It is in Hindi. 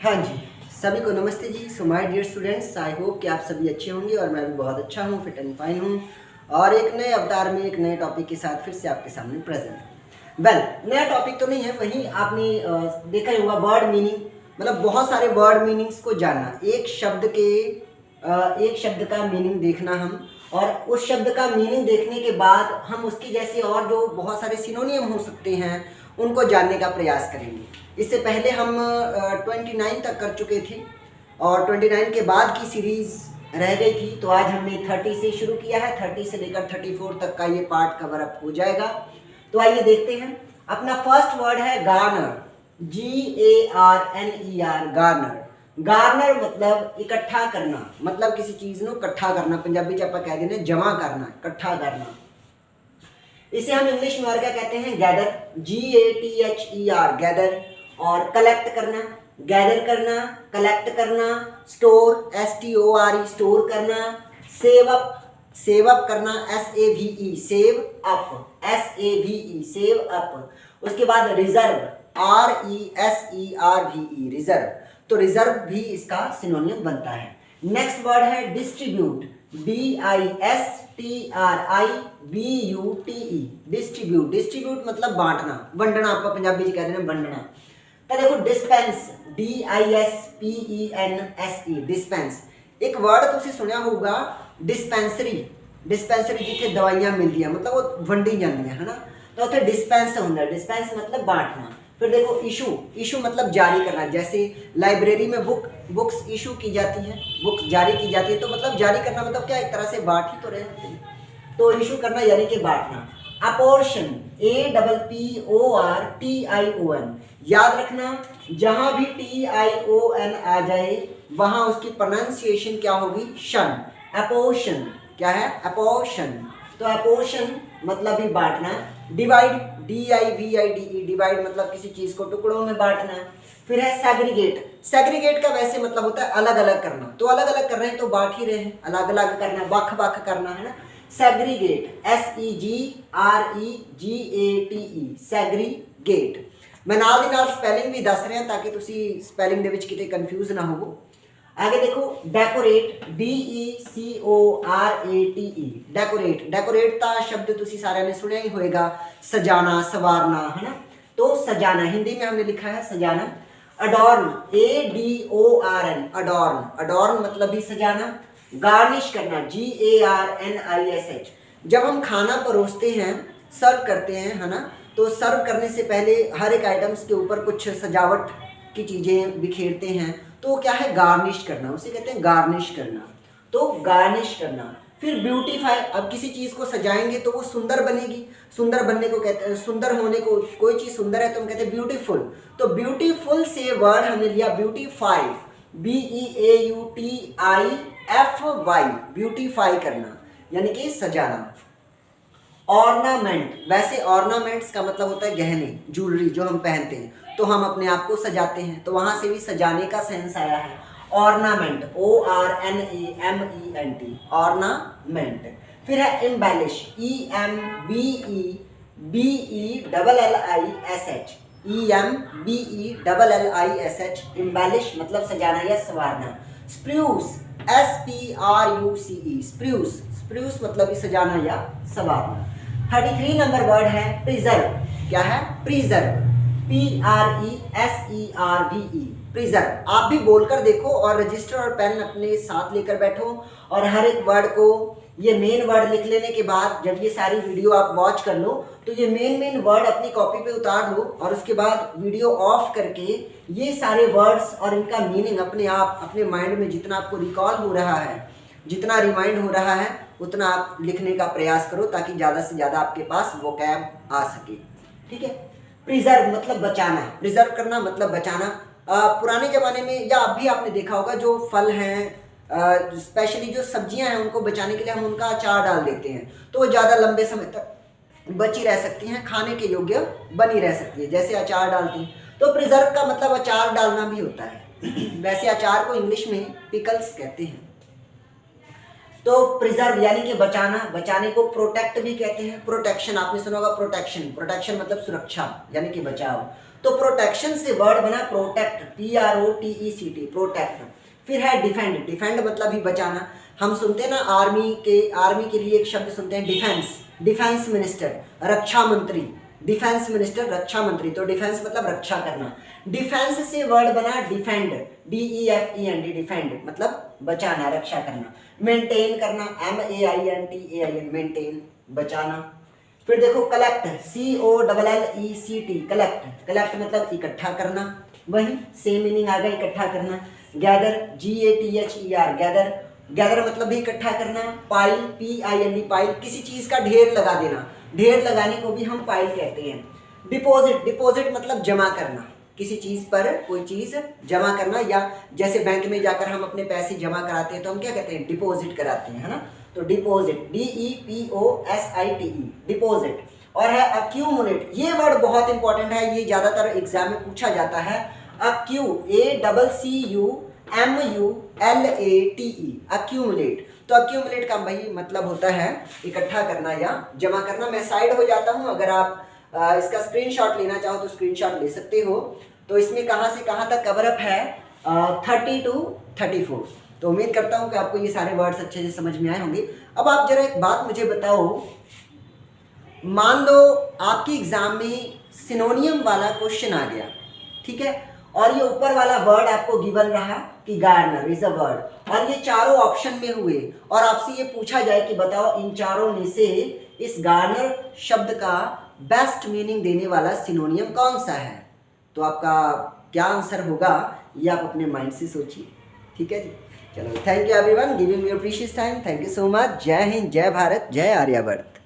हाँ जी, सभी को नमस्ते जी। So my dear students, I hope कि आप सभी अच्छे होंगे और मैं भी बहुत अच्छा हूँ, फिट एंड फाइन हूँ और एक नए अवतार में एक नए टॉपिक के साथ फिर से आपके सामने प्रेजेंट हूँ। नया टॉपिक तो नहीं है, वहीं आपने देखा ही होगा वर्ड मीनिंग, मतलब बहुत सारे वर्ड मीनिंग्स को जानना, एक शब्द का मीनिंग देखना हम, और उस शब्द का मीनिंग देखने के बाद हम उसकी जैसे और जो बहुत सारे सिनोनियम हो सकते हैं उनको जानने का प्रयास करेंगे। इससे पहले हम 29 तक कर चुके थे और 29 के बाद की सीरीज़ रह गई थी, तो आज हमने 30 से शुरू किया है। 30 से लेकर 34 तक का ये पार्ट कवर अप हो जाएगा। तो आइए देखते हैं। अपना फर्स्ट वर्ड है गार्नर, GARNER, गार्नर। गार्नर मतलब इकट्ठा करना, मतलब किसी चीज़ को इकट्ठा करना, पंजाबी च आप कह देने जमा करना, इकट्ठा करना। इसे हम इंग्लिश में और क्या कहते हैं? Gather, GATHER, gather. और कलेक्ट करना, गैदर करना, कलेक्ट करना। स्टोर, STORE, स्टोर करना। सेव अप करना, SAVE, save up, SAVE, save up. उसके बाद रिजर्व, RESERVE, रिजर्व। तो रिजर्व भी इसका सिनोनियम बनता है। नेक्स्ट वर्ड है डिस्ट्रीब्यूट, DISTRIBUTE, डिस्ट्रीब्यूट। डिस्ट्रीब्यूट मतलब बांटना, वंडना, आप पंजाबी च कहते हैं वंडना। तो देखो डिस्पेंस, DISPENSE, डिस्पेंस। एक वर्ड तुसी सुनिया होगा डिस्पेंसरी, डिस्पेंसरी जिथे दवाइयां मिलदियां, मतलब वो वंडी जांदियां है ना, तो उत्थे डिस्पेंस होंदा। डिस्पेंस मतलब बांटना। फिर देखो इशू, इशू मतलब जारी करना। जैसे लाइब्रेरी में बुक्स इशू की जाती हैं, बुक्स जारी की जाती है, तो मतलब जारी करना मतलब क्या, एक तरह से बांट ही तो रहे होते हैं, तो इशू करना यानी कि बांटना। अपोर्शन, APPORTION, याद रखना जहां भी TION आ जाए वहां उसकी प्रोनाउंसिएशन क्या होगी? शन। अपोर्शन क्या है? अपोर्शन। तो अपोर्शन मतलब ही बांटना। डिवाइड, DIVIDE, डिवाइड मतलब किसी चीज को टुकड़ों में बांटना। फिर है सेग्रीगेट। सेग्रीगेट का वैसे मतलब होता है अलग अलग करना, तो अलग अलग कर रहे हैं तो बांट ही रहे हैं, अलग अलग करना, वख वख करना, है ना। Segregate, SEGREGATE, segregate. मैं नाल दी नाल स्पेलिंग भी दस रहा ताकि तुसी स्पेलिंग दे विच किते कंफ्यूज ना होवो। आगे देखो डेकोरेट, DECORATE, डेकोरेट। डेकोरेट का शब्द तुसी सारे ने सुनिया ही होएगा, सजाना, संवारना, है ना। तो सजाना हिंदी में हमने लिखा है सजाना। Adorn, ADORN, adorn. अडॉर्न मतलब भी सजाना। गार्निश करना, GARNISH। जब हम खाना परोसते हैं, सर्व करते हैं, है ना, तो सर्व करने से पहले हर एक आइटम्स के ऊपर कुछ सजावट की चीज़ें बिखेरते हैं, तो क्या है? गार्निश करना, उसे कहते हैं गार्निश करना। तो गार्निश करना। फिर ब्यूटीफाई, अब किसी चीज़ को सजाएंगे तो वो सुंदर बनेगी, सुंदर बनने को कहते हैं, सुंदर होने को, कोई चीज़ सुंदर है तो हम कहते हैं ब्यूटीफुल। तो ब्यूटीफुल से वर्ड हमने लिया ब्यूटीफाई, BEAUTIFY, ब्यूटीफाई करना यानी कि सजाना। ऑर्नामेंट, वैसे ऑर्नामेंट्स का मतलब होता है गहने, ज्वेलरी जो हम पहनते हैं, तो हम अपने आप को सजाते हैं, तो वहां से भी सजाने का सेंस आया है। Ornament, ORNAMENT, ornament. फिर है एम्बेलिश, EMBELLISH, एम्बेलिश मतलब सजाना या संवारना। Spruce, SPRUCE, spruce. स्प्रूस मतलब भी सजाना या संवारना। 33 नंबर वर्ड है प्रिजर्व। क्या है? Preserve, PRESERVE, preserve. आप भी बोलकर देखो और रजिस्टर और पेन अपने साथ लेकर बैठो और हर एक वर्ड को, ये मेन वर्ड लिख लेने के बाद जब ये सारी वीडियो आप वॉच कर लो तो ये मेन वर्ड अपनी कॉपी पे उतार लो और उसके बाद वीडियो ऑफ करके ये सारे वर्ड्स और इनका मीनिंग अपने आप अपने माइंड में जितना आपको रिकॉल हो रहा है, जितना रिमाइंड हो रहा है, उतना आप लिखने का प्रयास करो ताकि ज़्यादा से ज़्यादा आपके पास वोकैब आ सके। ठीक है। प्रिजर्व मतलब बचाना, प्रिजर्व करना मतलब बचाना। पुराने ज़माने में या अब भी आपने देखा होगा जो फल हैं, स्पेशली जो सब्जियां हैं, उनको बचाने के लिए हम उनका अचार डाल देते हैं, तो वो ज़्यादा लंबे समय तक बची रह सकती हैं, खाने के योग्य बनी रह सकती है, जैसे अचार डालती हैं। तो प्रिजर्व का मतलब अचार डालना भी होता है। वैसे अचार को इंग्लिश में पिकल्स कहते हैं। तो प्रिजर्व यानी कि बचाना, बचाने को प्रोटेक्ट भी कहते हैं। प्रोटेक्शन आपने सुना होगा, प्रोटेक्शन, प्रोटेक्शन मतलब सुरक्षा यानी कि बचाव। तो प्रोटेक्शन से वर्ड बना प्रोटेक्ट, PROTECT, प्रोटेक्ट। फिर है डिफेंड, डिफेंड मतलब भी बचाना। हम सुनते हैं ना आर्मी के लिए एक शब्द सुनते हैं डिफेंस, डिफेंस मिनिस्टर, रक्षा मंत्री, डिफेंस मिनिस्टर रक्षा मंत्री। तो डिफेंस मतलब रक्षा करना। डिफेंस से वर्ड बना डिफेंड, DEFEND, डिफेंड मतलब बचाना, रक्षा करना। मेंटेन करना, MAINTAIN, मेंटेन बचाना। फिर देखो कलेक्ट, COLLECT, कलेक्ट, कलेक्ट मतलब इकट्ठा करना, वही सेम मीनिंग आ गया, इकट्ठा करना। गैदर, GATHER, गैदर, गैदर मतलब भी इकट्ठा करना। पाइल, PILE, पाइल किसी चीज का ढेर लगा देना, ढेर लगाने को भी हम पाइल कहते हैं। डिपॉजिट, डिपॉजिट मतलब जमा करना, किसी चीज पर कोई चीज जमा करना, या जैसे बैंक में जाकर हम अपने पैसे जमा कराते हैं तो हम क्या कहते हैं, डिपॉजिट कराते हैं, है ना। तो डिपॉजिट, DEPOSITE, डिपॉजिट। और है अक्यूमुलेट, ये वर्ड बहुत इंपॉर्टेंट है, ये ज्यादातर एग्जाम में पूछा जाता है। ACCUMULATE, accumulate. तो अक्यूमुलेट का भाई मतलब होता है इकट्ठा करना या जमा करना। मैं साइड हो जाता हूँ, अगर आप इसका स्क्रीनशॉट लेना चाहो तो स्क्रीनशॉट ले सकते हो। तो इसमें कहाँ से कहाँ तक कवरअप है, 30 to 34। तो उम्मीद करता हूँ कि आपको ये सारे वर्ड्स अच्छे से समझ में आए होंगे। अब आप जरा एक बात मुझे बताओ, मान लो आपके एग्जाम में सिनोनियम वाला क्वेश्चन आ गया, ठीक है, और ये ऊपर वाला वर्ड आपको गिवन रहा कि गार्नर इज अ वर्ड, और ये चारों ऑप्शन में हुए, और आपसे ये पूछा जाए कि बताओ इन चारों में से इस गार्नर शब्द का बेस्ट मीनिंग देने वाला सिनोनियम कौन सा है, तो आपका क्या आंसर होगा ये आप अपने माइंड से सोचिए, ठीक है जी। चलो, thank you everyone giving your precious time, thank you so much. जय हिंद, जय भारत, जय आर्यवर्त।